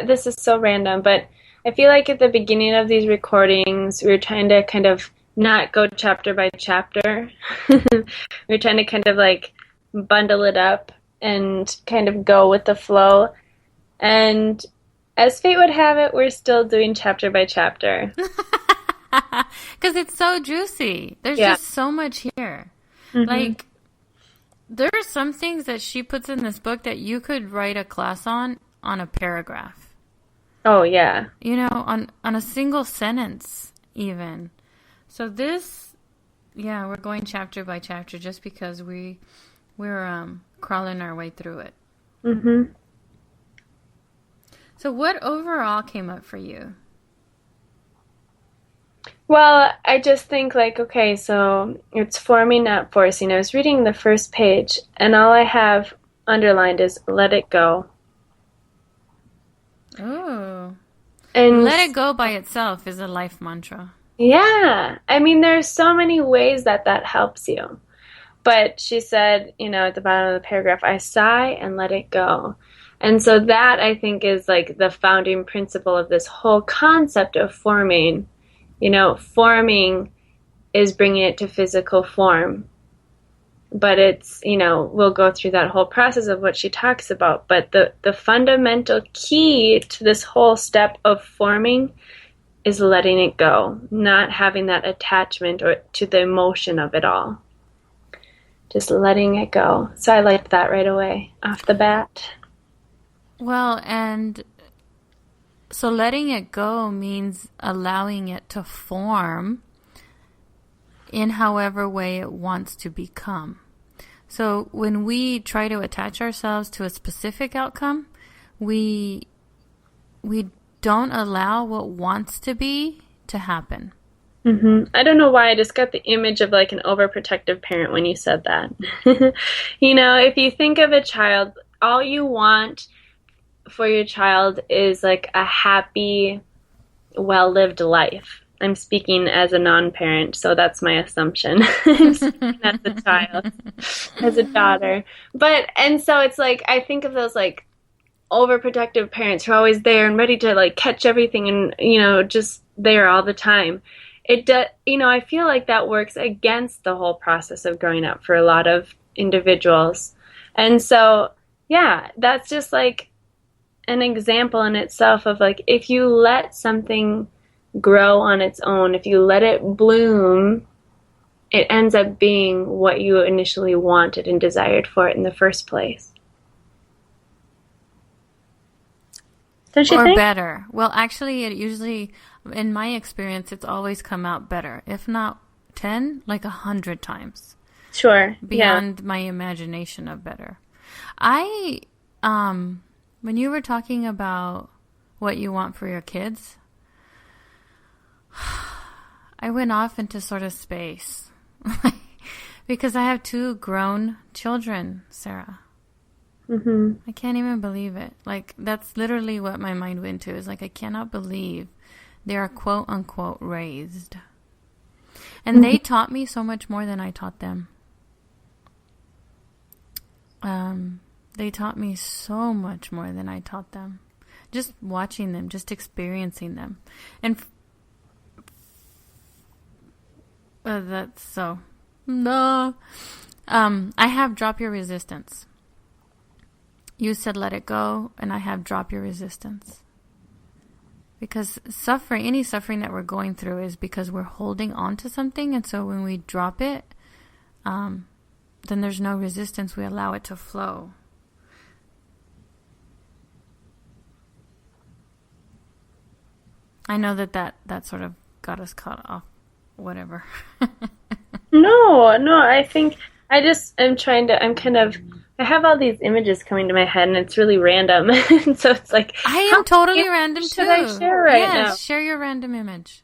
this is so random, but I feel like at the beginning of these recordings, we were trying to kind of not go chapter by chapter. We're trying to kind of like bundle it up and kind of go with the flow. And as fate would have it, we're still doing chapter by chapter. Because it's so juicy. There's just so much here. Mm-hmm. Like, there are some things that she puts in this book that you could write a class on a paragraph. Oh, yeah. You know, on a single sentence, even. So this, we're going chapter by chapter just because we're crawling our way through it. Mm-hmm. So what overall came up for you? Well, I just think like, okay, so it's forming, not forcing. I was reading the first page, and all I have underlined is let it go. Oh. And let it go by itself is a life mantra. Yeah. I mean, there's so many ways that helps you. But she said, you know, at the bottom of the paragraph, I sigh and let it go. And so that, I think, is like the founding principle of this whole concept of forming. You know, forming is bringing it to physical form. But it's, you know, we'll go through that whole process of what she talks about. But the fundamental key to this whole step of forming is letting it go, not having that attachment or to the emotion of it all. Just letting it go. So I liked that right away, off the bat. Well, and so letting it go means allowing it to form in however way it wants to become. So when we try to attach ourselves to a specific outcome, we don't allow what wants to be to happen. Mm-hmm. I don't know why I just got the image of like an overprotective parent when you said that. You know, if you think of a child, all you want for your child is like a happy, well-lived life. I'm speaking as a non-parent, so that's my assumption. I'm speaking as a child, as a daughter. And so it's like, I think of those like overprotective parents who are always there and ready to like catch everything and, you know, just there all the time. It does, you know, I feel like that works against the whole process of growing up for a lot of individuals. And so, yeah, that's just like an example in itself of like, if you let something grow on its own, if you let it bloom, it ends up being what you initially wanted and desired for it in the first place. Don't you think? Or better. Well, actually, it usually, in my experience, it's always come out better. If not 10, like 100 times. Sure. Beyond my imagination of better. When you were talking about what you want for your kids, I went off into sort of space. Because I have 2 grown children, Sarah. Mm-hmm. I can't even believe it. Like, that's literally what my mind went to. Is like, I cannot believe they are quote unquote raised. And they taught me so much more than I taught them. They taught me so much more than I taught them. Just watching them, just experiencing them. And that's so. No. I have drop your resistance. You said let it go, and I have drop your resistance. Because any suffering that we're going through is because we're holding on to something, and so when we drop it, then there's no resistance. We allow it to flow. I know that sort of got us caught off, whatever. No, I think I just am I have all these images coming to my head, and it's really random. So it's like, I am totally random too. Should I share right now? Yes, share your random image.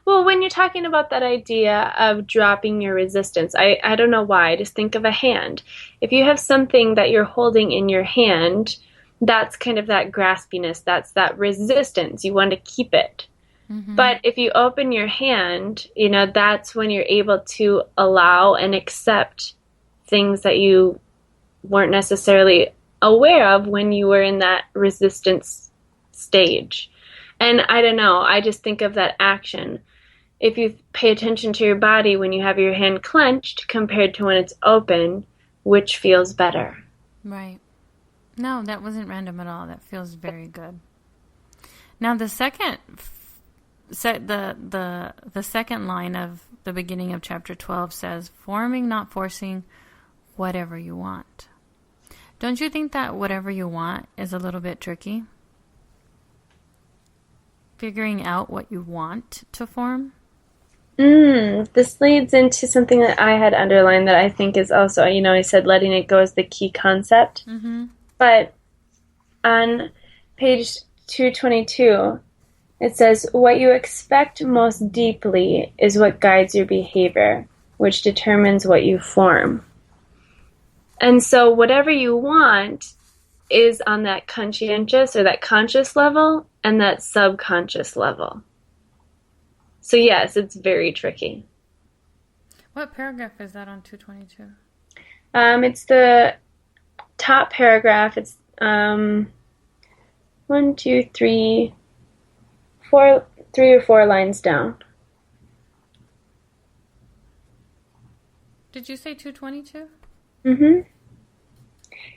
Well, when you're talking about that idea of dropping your resistance, I don't know why, I just think of a hand. If you have something that you're holding in your hand, that's kind of that graspiness, that's that resistance. You want to keep it. Mm-hmm. But if you open your hand, you know, that's when you're able to allow and accept things that you weren't necessarily aware of when you were in that resistance stage. And I don't know, I just think of that action. If you pay attention to your body when you have your hand clenched compared to when it's open, which feels better? Right. No, that wasn't random at all. That feels very good. Now the second the second line of the beginning of chapter 12 says, forming, not forcing, whatever you want. Don't you think that whatever you want is a little bit tricky? Figuring out what you want to form? This leads into something that I had underlined that I think is also, I said letting it go is the key concept. Mm-hmm. But on page 222, it says, what you expect most deeply is what guides your behavior, which determines what you form. And so whatever you want is on that conscientious or that conscious level and that subconscious level. So yes, it's very tricky. What paragraph is that on 222? It's the top paragraph. It's 1, 2, 3, 4, 3 or 4 lines down. Did you say 222? Mm-hmm.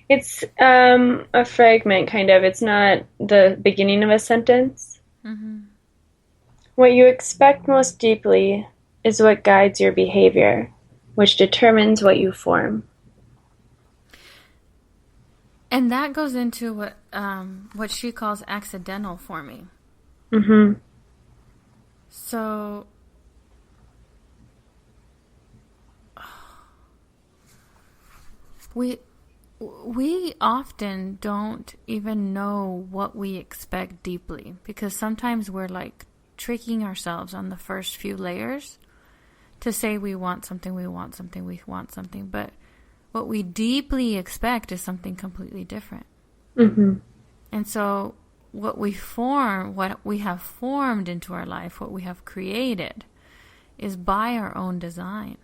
It's a fragment, kind of. It's not the beginning of a sentence. Mm-hmm. What you expect most deeply is what guides your behavior, which determines what you form. And that goes into what she calls accidental forming. Mm-hmm. So we often don't even know what we expect deeply, because sometimes we're like tricking ourselves on the first few layers to say we want something, but what we deeply expect is something completely different. Mm-hmm. And so what we have formed into our life, what we have created, is by our own design.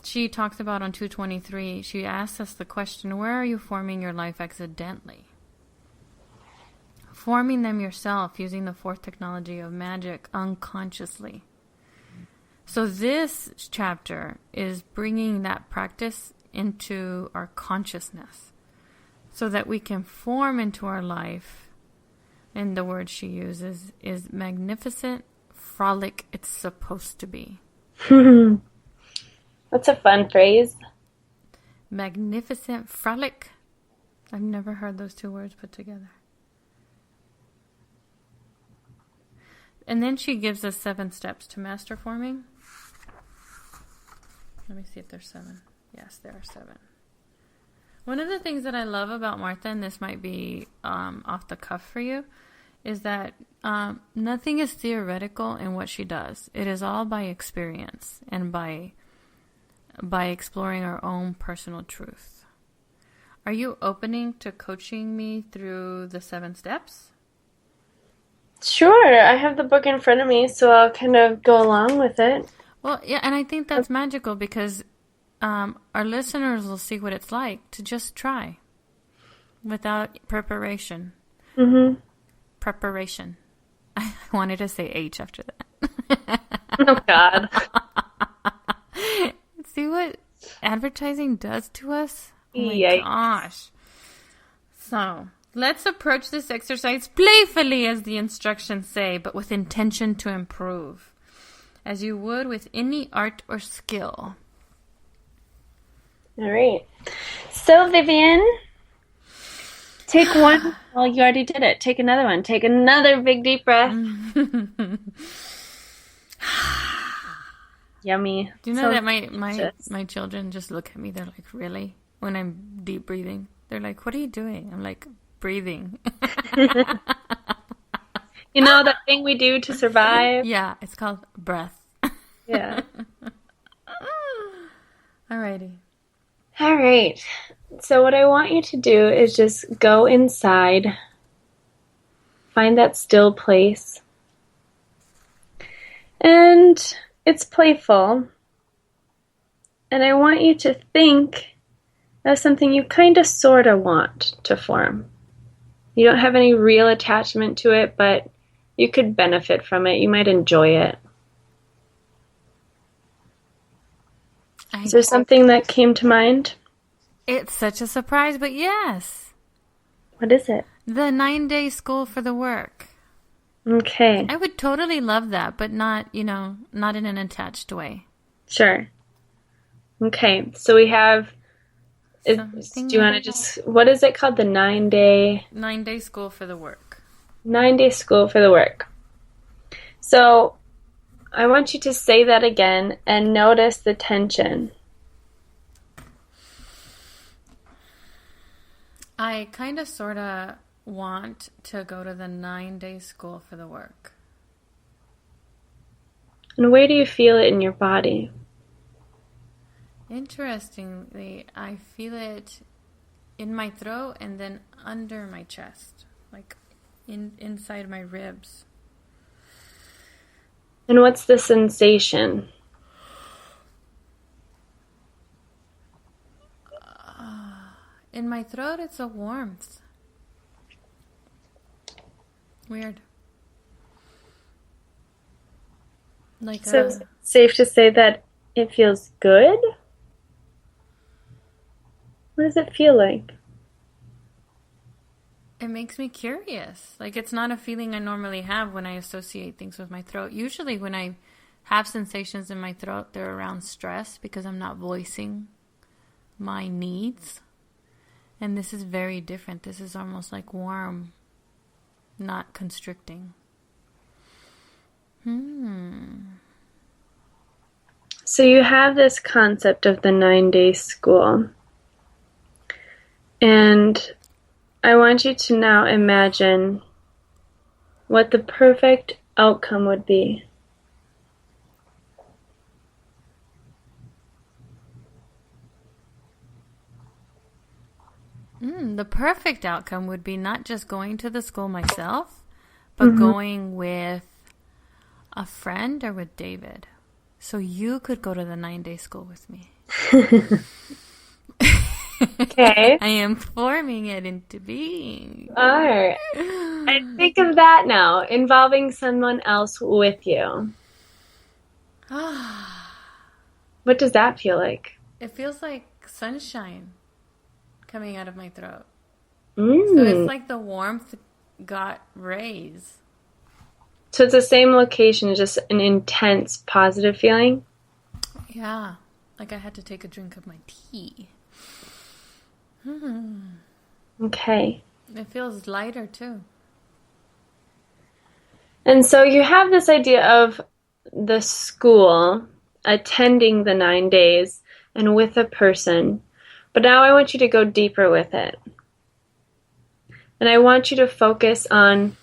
She talks about on 223, she asks us the question, where are you forming your life accidentally? Forming them yourself using the fourth technology of magic unconsciously. So this chapter is bringing that practice into our consciousness so that we can form into our life, and the word she uses is magnificent frolic it's supposed to be. That's a fun phrase. Magnificent frolic. I've never heard those two words put together. And then she gives us 7 steps to master forming. Let me see if there's 7. Yes, there are 7. One of the things that I love about Martha, and this might be off the cuff for you, is that nothing is theoretical in what she does. It is all by experience and by exploring our own personal truth. Are you opening to coaching me through the 7 steps? Sure, I have the book in front of me, so I'll kind of go along with it. Well, yeah, and I think that's magical because our listeners will see what it's like to just try without preparation. Mm-hmm. Preparation. I wanted to say H after that. Oh, God. See what advertising does to us? Oh my Yikes. gosh. So, let's approach this exercise playfully, as the instructions say, but with intention to improve, as you would with any art or skill. All right. So, Vivian, take one. Well, you already did it. Take another one. Take another big deep breath. Yummy. Do you know that my children just look at me? They're like, really? When I'm deep breathing. They're like, what are you doing? I'm like, breathing. You know that thing we do to survive? Yeah, it's called breath. Yeah. Alrighty. All right. So what I want you to do is just go inside. Find that still place. And it's playful. And I want you to think That's something you kind of sort of want to form. You don't have any real attachment to it, but you could benefit from it. You might enjoy it. Is there something that came to mind? It's such a surprise, but yes. What is it? The 9-day school for the work. Okay. I would totally love that, but not, not in an attached way. Sure. Okay. So we have, do you want to just, what is it called? The 9-day? 9-day school for the work. 9-day school for the work. So I want you to say that again and notice the tension. I kind of sort of want to go to the 9-day school for the work. And where do you feel it in your body? Interestingly, I feel it in my throat and then under my chest, like inside my ribs. And what's the sensation? In my throat, it's a warmth. Weird. Like so it's safe to say that it feels good? What does it feel like? It makes me curious. Like, it's not a feeling I normally have when I associate things with my throat. Usually when I have sensations in my throat, they're around stress because I'm not voicing my needs. And this is very different. This is almost like warm, not constricting. So you have this concept of the 9-day school. And I want you to now imagine what the perfect outcome would be. The perfect outcome would be not just going to the school myself, but going with a friend or with David. So you could go to the 9-day school with me. Okay. I am forming it into being. All right. And think of that now, involving someone else with you. What does that feel like? It feels like sunshine coming out of my throat. So Mm. it's like the warmth got raised. So it's the same location, just an intense positive feeling? Yeah. Like I had to take a drink of my tea. Okay. It feels lighter too. And so you have this idea of the school, attending the 9 days, and with a person. But now I want you to go deeper with it. And I want you to focus on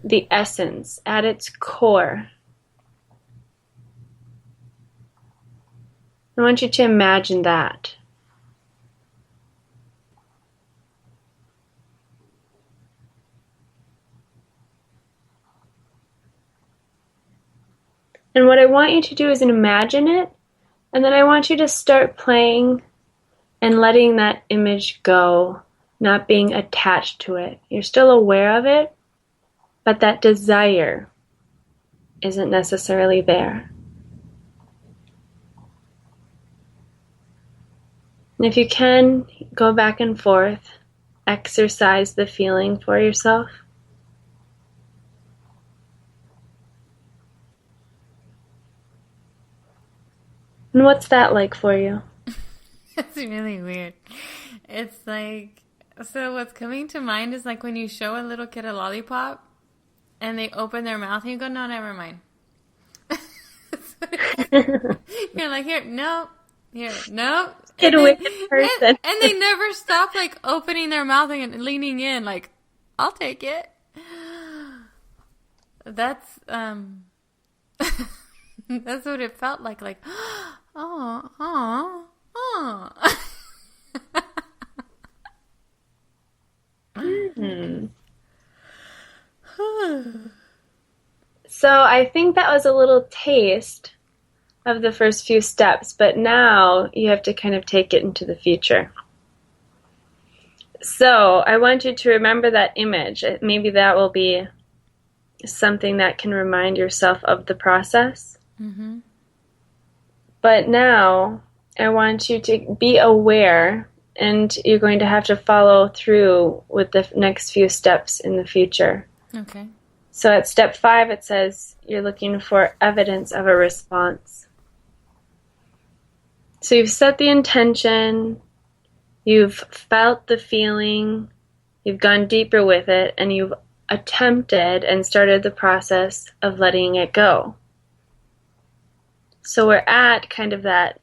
the essence at its core. I want you to imagine that. And what I want you to do is imagine it, and then I want you to start playing and letting that image go, not being attached to it. You're still aware of it, but that desire isn't necessarily there. And if you can, go back and forth, exercise the feeling for yourself. And what's that like for you? It's really weird. It's like, so what's coming to mind is like when you show a little kid a lollipop and they open their mouth and you go, no, never mind. You're like, here, no, Get away with the person. And they never stop like opening their mouth and leaning in like, I'll take it. That's, that's what it felt like, oh. So I think that was a little taste of the first few steps, but now you have to kind of take it into the future. So I want you to remember that image. Maybe that will be something that can remind yourself of the process. Mm-hmm. But now I want you to be aware, and you're going to have to follow through with the next few steps in the future. Okay. So at step 5, it says you're looking for evidence of a response. So you've set the intention, you've felt the feeling, you've gone deeper with it, and you've attempted and started the process of letting it go. So we're at kind of that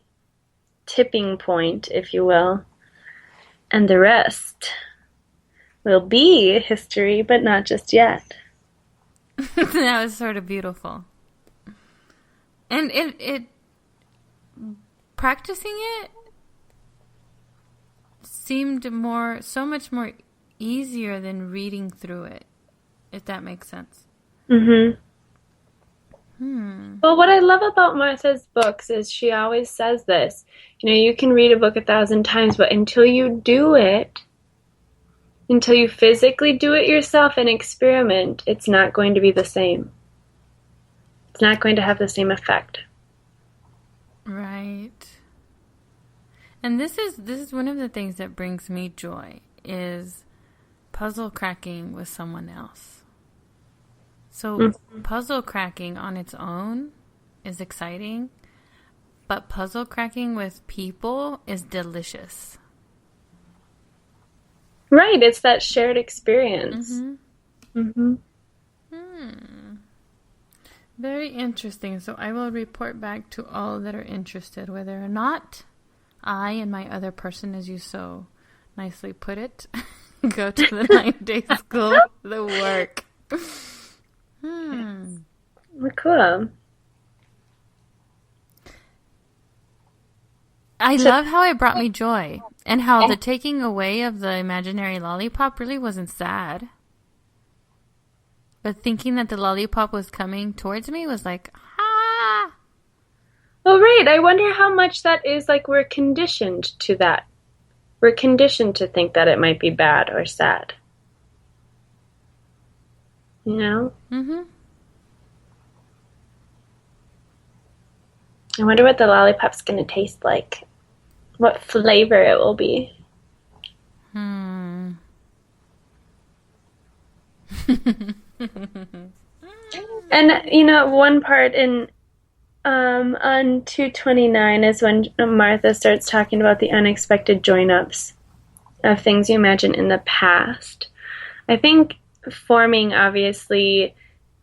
tipping point, if you will, and the rest will be history, but not just yet. That was sort of beautiful. And it practicing it seemed so much more easier than reading through it, if that makes sense. Mm-hmm. Well, what I love about Martha's books is she always says this. You can read a book 1,000 times, but until you do it, until you physically do it yourself and experiment, it's not going to be the same. It's not going to have the same effect. Right. And this is one of the things that brings me joy, is puzzle cracking with someone else. So puzzle cracking on its own is exciting, but puzzle cracking with people is delicious. Right, it's that shared experience. Very interesting. So I will report back to all that are interested whether or not I and my other person, as you so nicely put it, go to the 9-day school, the work. Well, cool. I love how it brought me joy, and how the taking away of the imaginary lollipop really wasn't sad. But thinking that the lollipop was coming towards me was like, ah! Oh, right. I wonder how much that is like we're conditioned to that. We're conditioned to think that it might be bad or sad. Mm-hmm. I wonder what the lollipop's going to taste like. What flavor it will be. And, one part in on 229 is when Martha starts talking about the unexpected join-ups of things you imagine in the past. I think forming, obviously,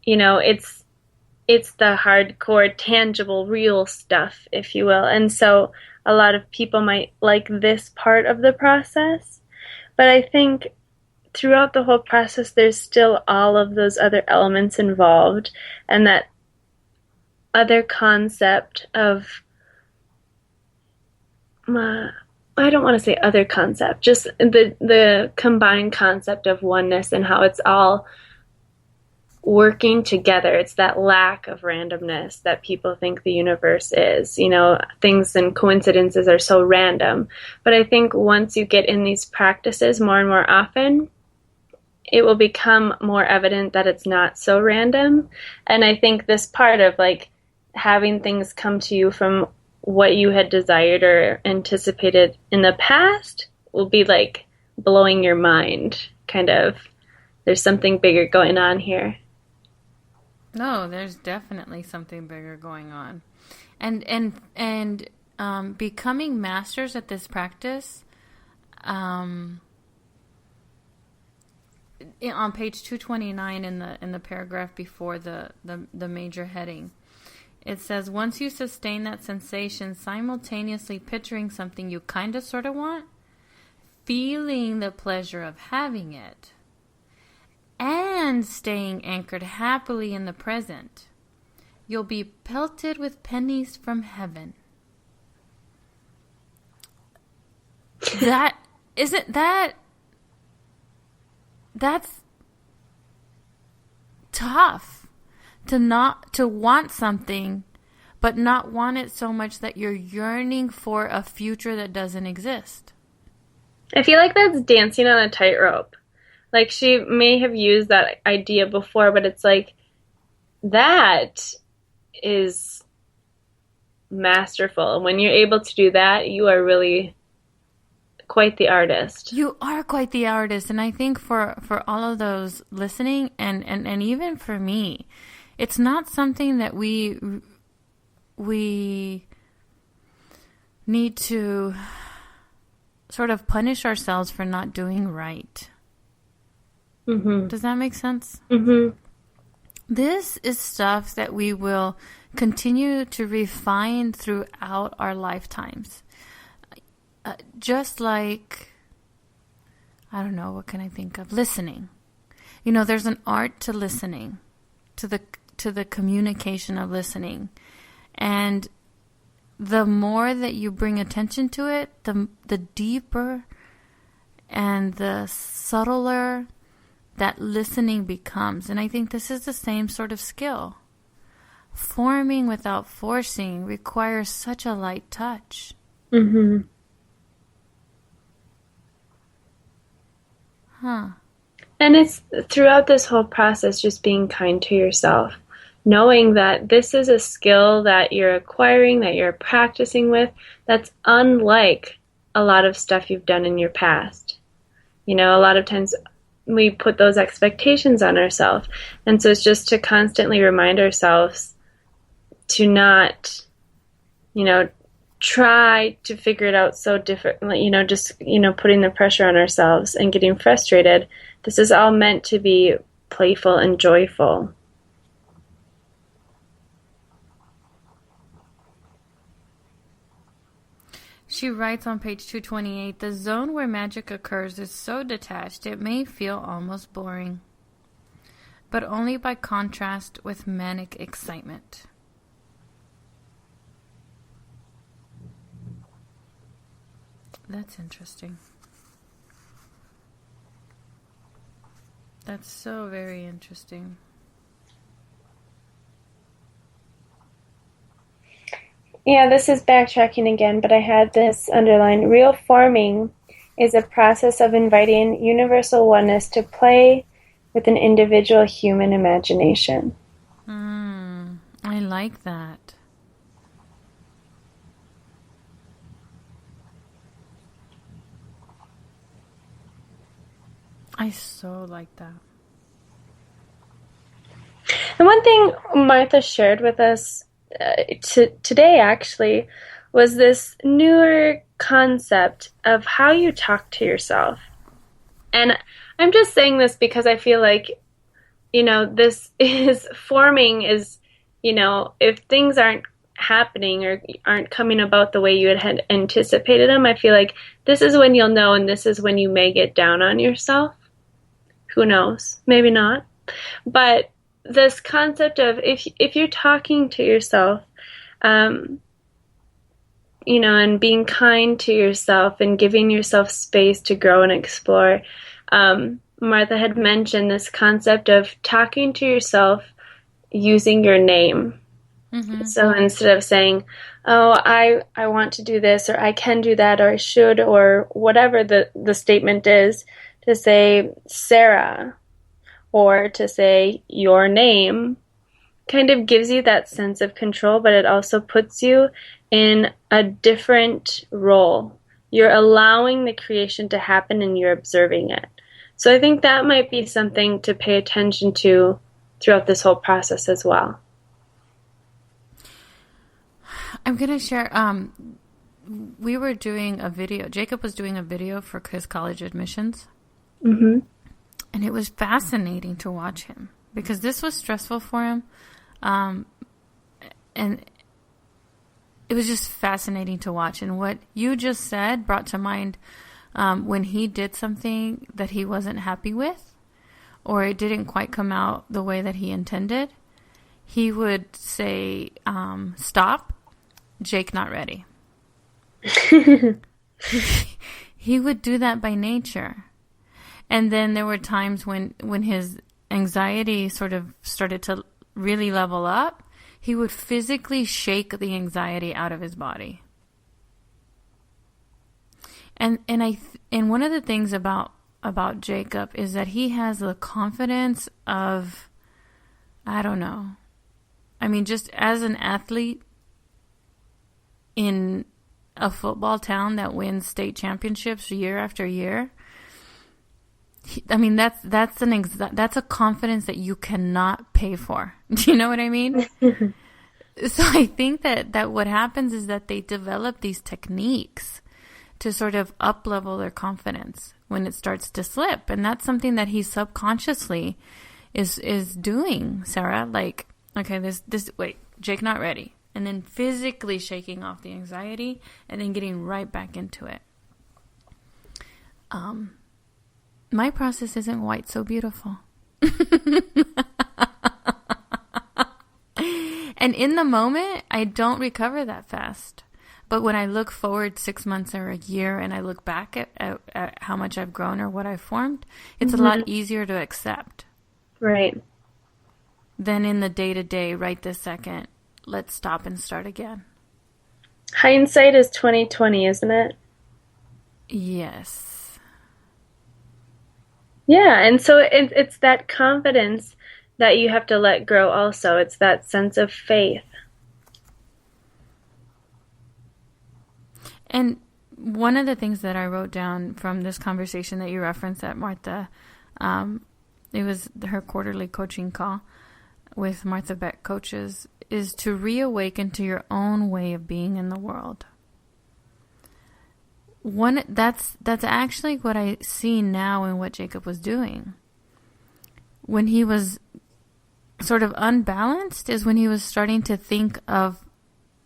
it's the hardcore, tangible, real stuff, if you will. And so a lot of people might like this part of the process. But I think throughout the whole process, there's still all of those other elements involved. And that other concept of, I don't want to say other concept, just the combined concept of oneness and how it's all working together. It's that lack of randomness that people think the universe is. Things and coincidences are so random. But I think once you get in these practices more and more often, it will become more evident that it's not so random. And I think this part of like having things come to you from what you had desired or anticipated in the past will be like blowing your mind, kind of. There's something bigger going on here. No, there's definitely something bigger going on. And becoming masters at this practice, on page 229 in the paragraph before the major heading, it says, once you sustain that sensation, simultaneously picturing something you kind of sort of want, feeling the pleasure of having it, and staying anchored happily in the present, you'll be pelted with pennies from heaven. That's tough to want something, but not want it so much that you're yearning for a future that doesn't exist. I feel like that's dancing on a tightrope. Like, she may have used that idea before, but it's like, that is masterful. And when you're able to do that, you are really quite the artist. You are quite the artist. And I think for all of those listening, and even for me, it's not something that we need to sort of punish ourselves for not doing right. Mm-hmm. Does that make sense? Mm-hmm. This is stuff that we will continue to refine throughout our lifetimes. Just like, I don't know, what can I think of? Listening. You know, there's an art to listening, to the communication of listening. And the more that you bring attention to it, the deeper and the subtler that listening becomes. And I think this is the same sort of skill. Forming without forcing requires such a light touch. Mm-hmm. Huh. And it's throughout this whole process just being kind to yourself. Knowing that this is a skill that you're acquiring, that you're practicing with, that's unlike a lot of stuff you've done in your past. You know, a lot of times we put those expectations on ourselves. And so it's just to constantly remind ourselves to not, you know, try to figure it out so differently, you know, just, you know, putting the pressure on ourselves and getting frustrated. This is all meant to be playful and joyful. She writes on page 228, the zone where magic occurs is so detached it may feel almost boring, but only by contrast with manic excitement. That's interesting. That's so very interesting. Yeah, this is backtracking again, but I had this underlined. Real forming is a process of inviting universal oneness to play with an individual human imagination. I like that. I so like that. And one thing Martha shared with us today, actually, was this newer concept of how you talk to yourself. And I'm just saying this because I feel like, you know, this is forming is, you know, if things aren't happening or aren't coming about the way you had anticipated them, I feel like this is when you'll know, and this is when you may get down on yourself. Who knows? Maybe not. But this concept of if you're talking to yourself, you know, and being kind to yourself and giving yourself space to grow and explore, Martha had mentioned this concept of talking to yourself using your name. Mm-hmm. So instead of saying, oh, I want to do this, or I can do that, or I should, or whatever the statement is, to say Sarah, or to say your name, kind of gives you that sense of control, but it also puts you in a different role. You're allowing the creation to happen and you're observing it. So I think that might be something to pay attention to throughout this whole process as well. I'm going to share, we were doing a video, Jacob was doing a video for his college admissions. Mm-hmm. And it was fascinating to watch him because this was stressful for him. And it was just fascinating to watch. And what you just said brought to mind when he did something that he wasn't happy with, or it didn't quite come out the way that he intended, he would say, stop, Jake not ready. He would do that by nature. And then there were times when his anxiety sort of started to really level up, he would physically shake the anxiety out of his body. And one of the things about Jacob is that he has the confidence of, I don't know. I mean, just as an athlete in a football town that wins state championships year after year, that's a confidence that you cannot pay for. Do you know what I mean? So I think that what happens is that they develop these techniques to sort of up-level their confidence when it starts to slip. And that's something that he subconsciously is doing, Sarah. Like, okay, wait, Jake not ready. And then physically shaking off the anxiety and then getting right back into it. My process isn't quite so beautiful. And in the moment, I don't recover that fast. But when I look forward 6 months or a year and I look back at how much I've grown or what I've formed, it's a lot easier to accept. Right. Than in the day-to-day, right this second, let's stop and start again. Hindsight is 20/20, isn't it? Yes. Yeah, and so it's that confidence that you have to let grow also. It's that sense of faith. And one of the things that I wrote down from this conversation that you referenced at Martha, it was her quarterly coaching call with Martha Beck coaches, is to reawaken to your own way of being in the world. That's actually what I see now in what Jacob was doing. When he was sort of unbalanced is when he was starting to think of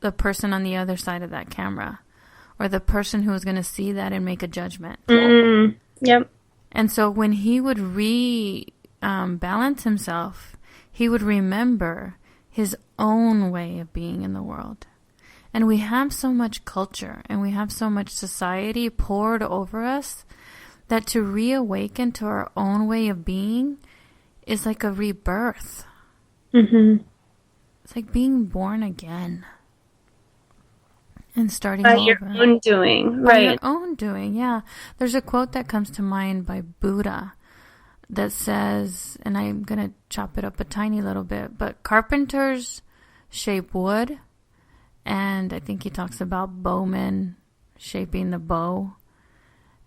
the person on the other side of that camera, or the person who was going to see that and make a judgment. Yep. And so when he would balance himself, he would remember his own way of being in the world. And we have so much culture and we have so much society poured over us that to reawaken to our own way of being is like a rebirth. Mm-hmm. It's like being born again. And starting by over. Your own doing, by right? Your own doing, yeah. There's a quote that comes to mind by Buddha that says, and I'm going to chop it up a tiny little bit, but carpenters shape wood, and I think he talks about bowmen shaping the bow,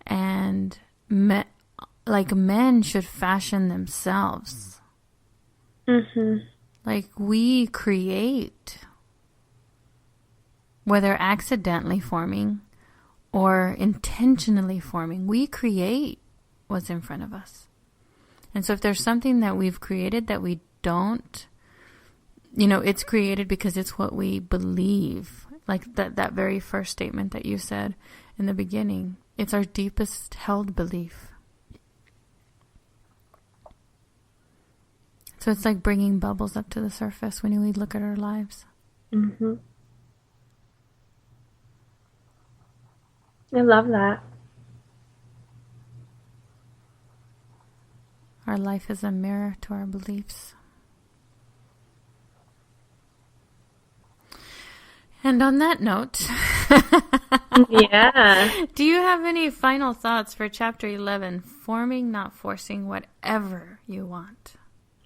and men should fashion themselves. Mm-hmm. Like we create, whether accidentally forming or intentionally forming, we create what's in front of us. And so if there's something that we've created that we don't, it's created because it's what we believe. Like that very first statement that you said in the beginning. It's our deepest held belief. So it's like bringing bubbles up to the surface when we look at our lives. Mm-hmm. I love that. Our life is a mirror to our beliefs. And on that note, yeah. Do you have any final thoughts for Chapter 11, Forming, Not Forcing, Whatever You Want?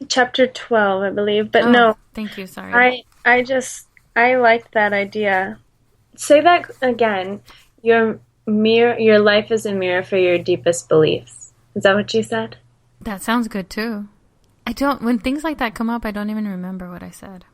Chapter 12, I believe, but no. Thank you, sorry. I like that idea. Say that again. Your life is a mirror for your deepest beliefs. Is that what you said? That sounds good too. When things like that come up, I don't even remember what I said.